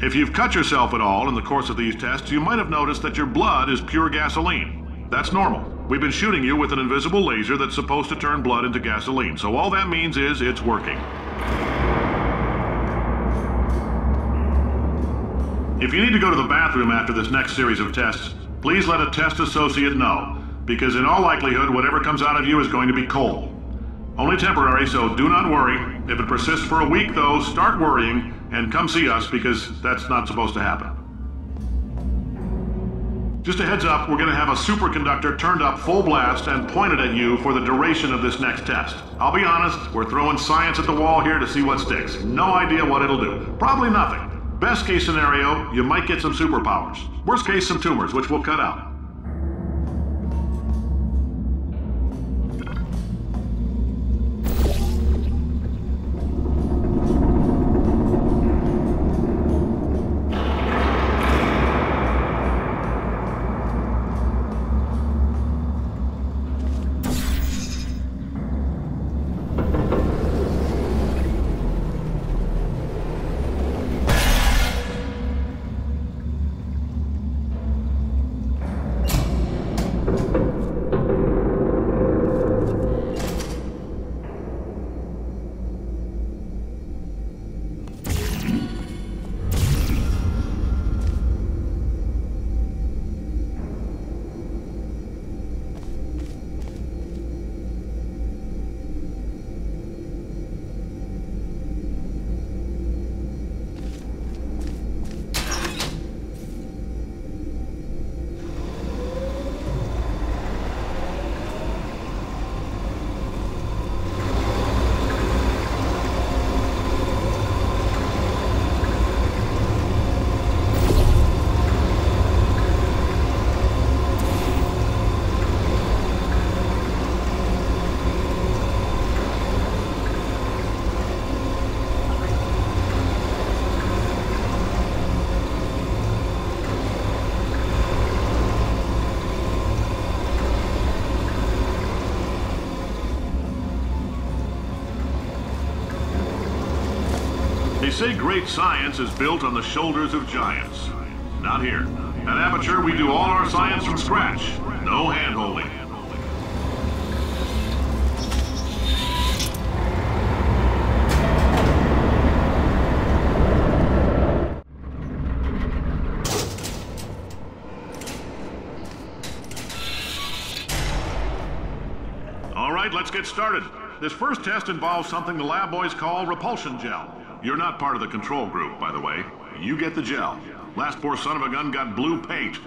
If you've cut yourself at all in the course of these tests, you might have noticed that your blood is pure gasoline. That's normal. We've been shooting you with an invisible laser that's supposed to turn blood into gasoline, so all that means is it's working. If you need to go to the bathroom after this next series of tests, please let a test associate know, because in all likelihood, whatever comes out of you is going to be coal. Only temporary, so do not worry. If it persists for a week, though, start worrying and come see us, because that's not supposed to happen. Just a heads up, we're going to have a superconductor turned up full blast and pointed at you for the duration of this next test. I'll be honest, we're throwing science at the wall here to see what sticks. No idea what it'll do. Probably nothing. Best case scenario, you might get some superpowers. Worst case, some tumors, which we'll cut out. They say great science is built on the shoulders of giants. Not here. At Aperture, we do all our science from scratch. No hand-holding. All right, let's get started. This first test involves something the lab boys call repulsion gel. You're not part of the control group, by the way. You get the gel. Last poor son of a gun got blue paint.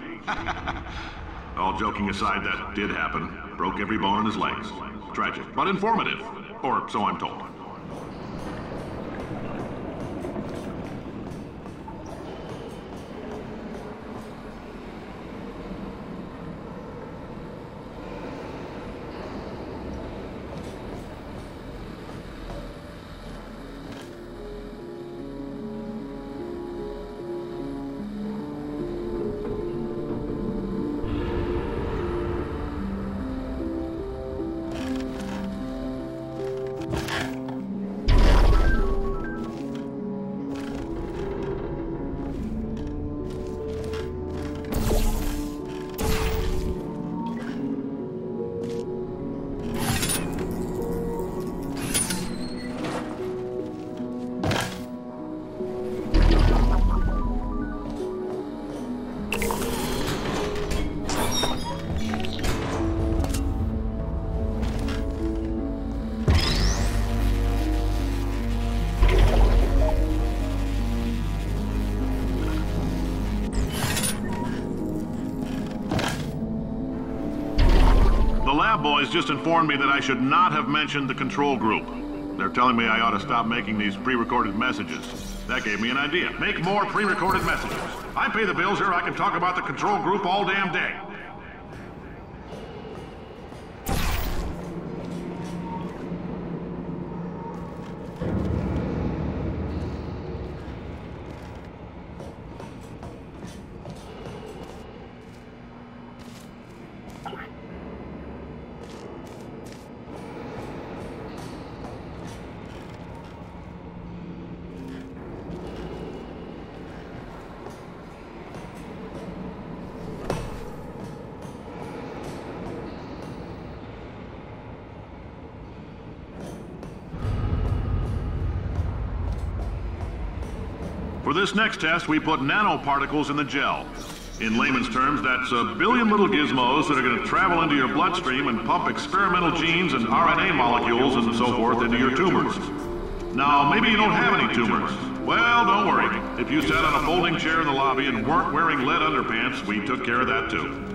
All joking aside, that did happen. Broke every bone in his legs. Tragic, but informative. Or so I'm told. Boys just informed me that I should not have mentioned the control group. They're telling me I ought to stop making these pre-recorded messages. That gave me an idea. Make more pre-recorded messages. I pay the bills here, I can talk about the control group all damn day. For this next test, we put nanoparticles in the gel. In layman's terms, that's a billion little gizmos that are going to travel into your bloodstream and pump experimental genes and RNA molecules and so forth into your tumors. Now, maybe you don't have any tumors. Well, don't worry. If you sat on a folding chair in the lobby and weren't wearing lead underpants, we took care of that too.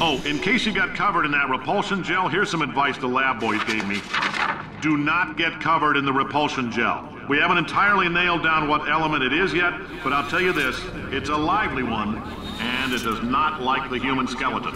Oh, in case you got covered in that repulsion gel, here's some advice the lab boys gave me. Do not get covered in the repulsion gel. We haven't entirely nailed down what element it is yet, but I'll tell you this, it's a lively one, and it does not like the human skeleton.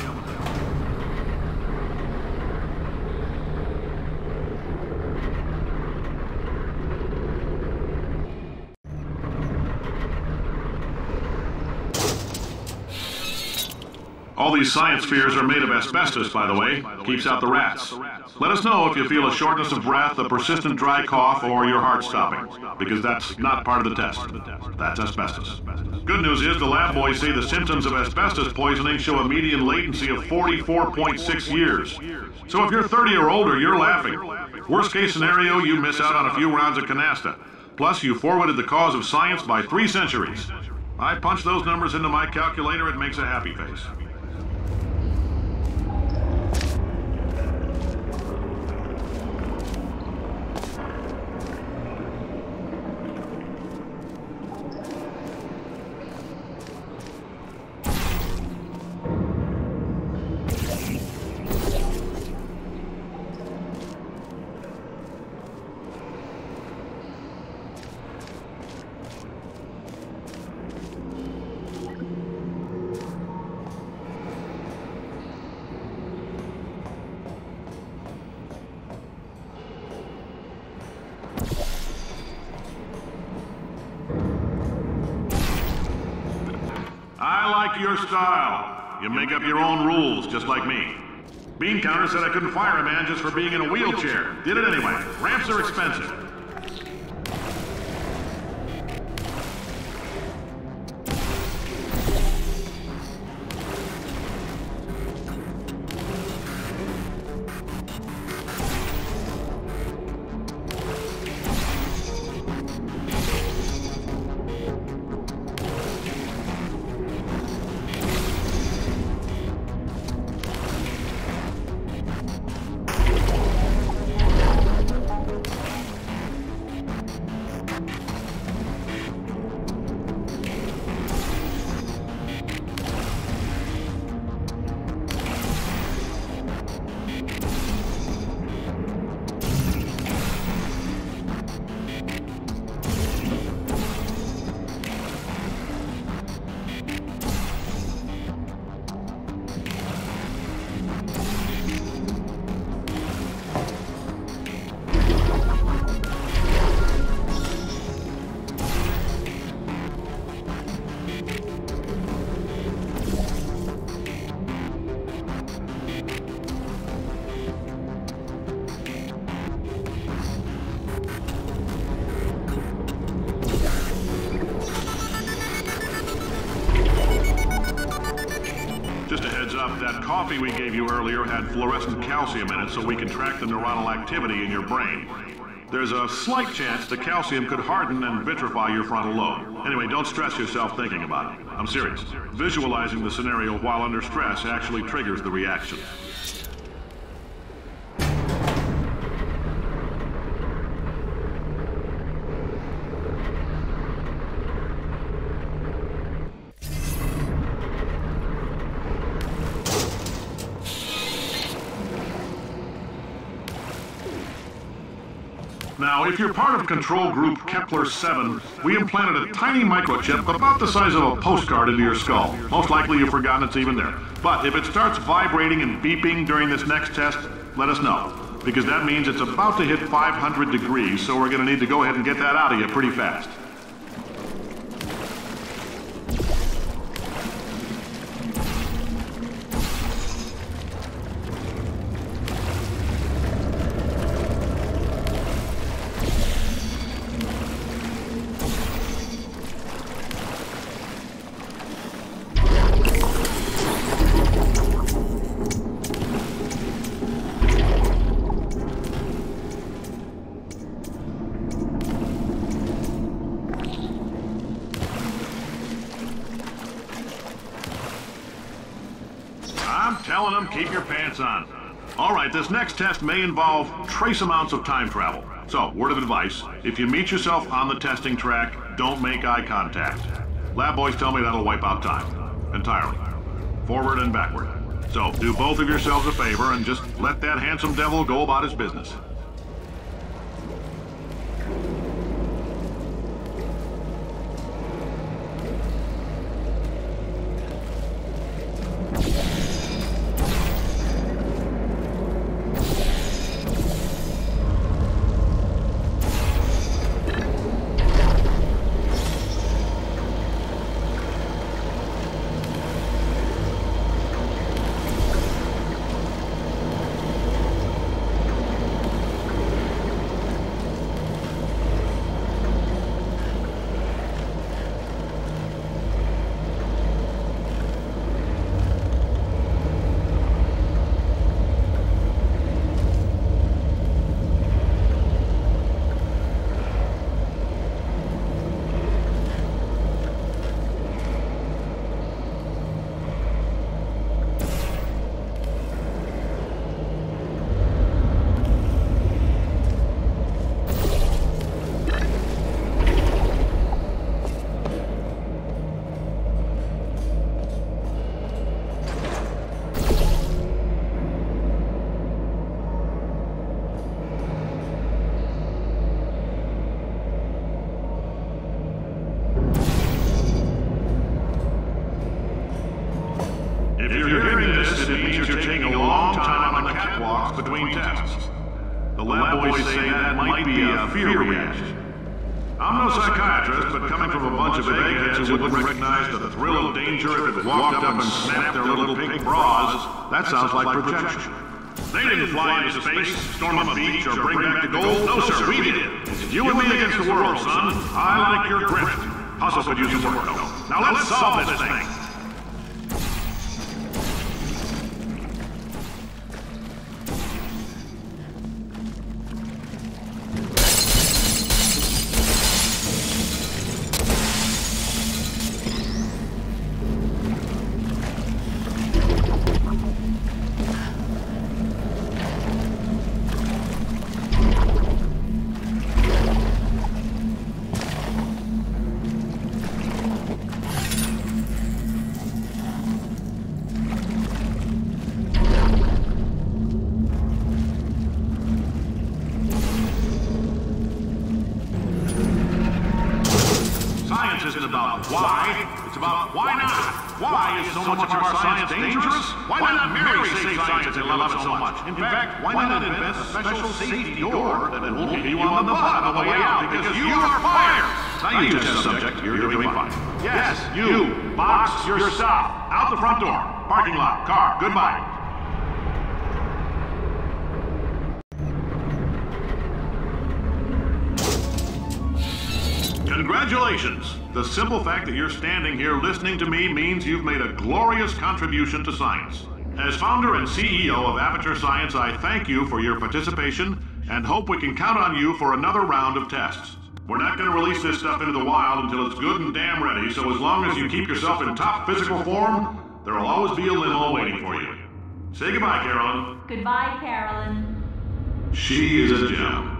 All these science spheres are made of asbestos, by the way. Keeps out the rats. Let us know if you feel a shortness of breath, a persistent dry cough, or your heart stopping, because that's not part of the test. That's asbestos. Good news is the lab boys say the symptoms of asbestos poisoning show a median latency of 44.6 years. So if you're 30 or older, you're laughing. Worst case scenario, you miss out on a few rounds of canasta. Plus, you forwarded the cause of science by 3 centuries. I punch those numbers into my calculator, it makes a happy face. I like your style. You make up your own rules, just like me. Bean Counter said I couldn't fire a man just for being in a wheelchair. Did it anyway. Ramps are expensive. That coffee we gave you earlier had fluorescent calcium in it so we can track the neuronal activity in your brain. There's a slight chance the calcium could harden and vitrify your frontal lobe. Anyway, don't stress yourself thinking about it. I'm serious. Visualizing the scenario while under stress actually triggers the reaction. Now, if you're part of control group Kepler 7, we implanted a tiny microchip about the size of a postcard into your skull. Most likely you've forgotten it's even there. But if it starts vibrating and beeping during this next test, let us know. Because that means it's about to hit 500 degrees, so we're going to need to go ahead and get that out of you pretty fast. I'm telling them, keep your pants on. All right, this next test may involve trace amounts of time travel. So, word of advice, if you meet yourself on the testing track, don't make eye contact. Lab boys tell me that'll wipe out time. Entirely. Forward and backward. So, do both of yourselves a favor and just let that handsome devil go about his business. If you're hearing this, it means you're taking a long time on the catwalks between tests. The lab boys say that might be a fear reaction. I'm no psychiatrist, but coming from a bunch of eggheads who wouldn't recognize the thrill of danger if it walked up and snapped their little pink bras, that sounds like projection. They didn't fly into space, storm a beach, or bring back the gold. No, sir, we did. It's you and me against the world, son. I like your grit. Hustle could use some work, though. Now let's solve this thing. Isn't about why, it's about why not. Why is so much of our science dangerous? Why not marry safe science if you love it so much? In fact, why not invent a special safety door that will keep you on the butt on the way out because you are fired? Now you test subject, you're doing fine. Yes, you, box your stuff. Out the front door, parking lot, car, goodbye. Congratulations! The simple fact that you're standing here listening to me means you've made a glorious contribution to science. As founder and CEO of Aperture Science, I thank you for your participation, and hope we can count on you for another round of tests. We're not going to release this stuff into the wild until it's good and damn ready, so as long as you keep yourself in top physical form, there will always be a limo waiting for you. Say goodbye, Carolyn. Goodbye, Carolyn. She is a gem.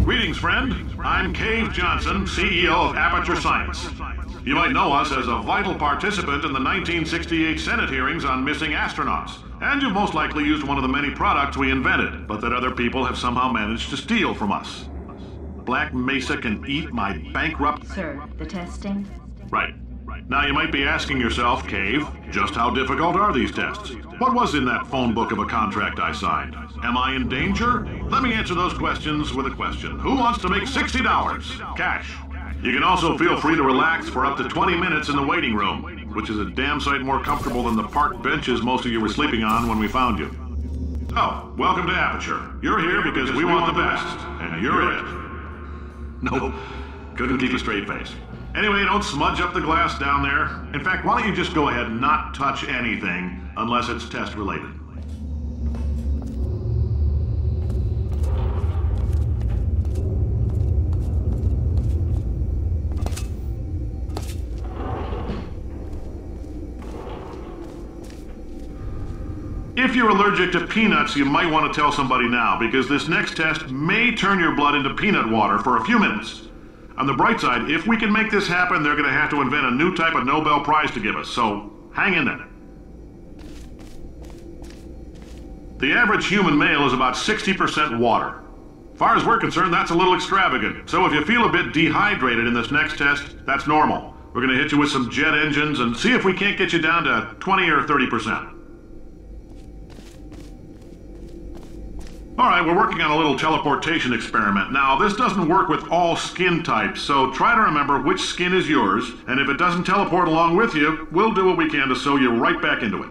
Greetings, friend. I'm Cave Johnson, CEO of Aperture Science. You might know us as a vital participant in the 1968 Senate hearings on missing astronauts. And you've most likely used one of the many products we invented, but that other people have somehow managed to steal from us. Black Mesa can eat my bankrupt... Sir, the testing? Right. Now you might be asking yourself, Cave, just how difficult are these tests? What was in that phone book of a contract I signed? Am I in danger? Let me answer those questions with a question. Who wants to make $60? Cash. You can also feel free to relax for up to 20 minutes in the waiting room, which is a damn sight more comfortable than the park benches most of you were sleeping on when we found you. Oh, welcome to Aperture. You're here because we want the best, and you're it. Nope, couldn't keep a straight face. Anyway, don't smudge up the glass down there. In fact, why don't you just go ahead and not touch anything unless it's test related. If you're allergic to peanuts, you might want to tell somebody now, because this next test may turn your blood into peanut water for a few minutes. On the bright side, if we can make this happen, they're going to have to invent a new type of Nobel Prize to give us, so hang in there. The average human male is about 60% water. As far as we're concerned, that's a little extravagant, so if you feel a bit dehydrated in this next test, that's normal. We're going to hit you with some jet engines and see if we can't get you down to 20 or 30%. Alright, we're working on a little teleportation experiment. Now, this doesn't work with all skin types, so try to remember which skin is yours, and if it doesn't teleport along with you, we'll do what we can to sew you right back into it.